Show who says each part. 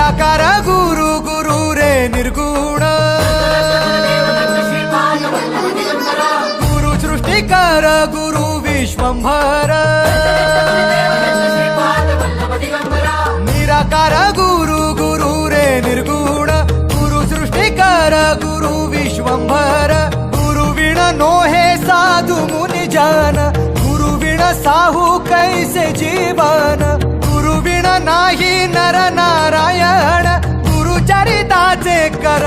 Speaker 1: निराकार गुरु गुरु रे निर्गुण गुरु सृष्टिकर गुरु विश्वंभर निराकार गुरु गुरु रे निर्गुण गुरु सृष्टिकर गुरु विश्वंभर गुरु विण नोहे साधु मुनि जन गुरु विण साहू कैसे जीवन गुरु विण नाही नर नारायण गुरु चरिताचे कर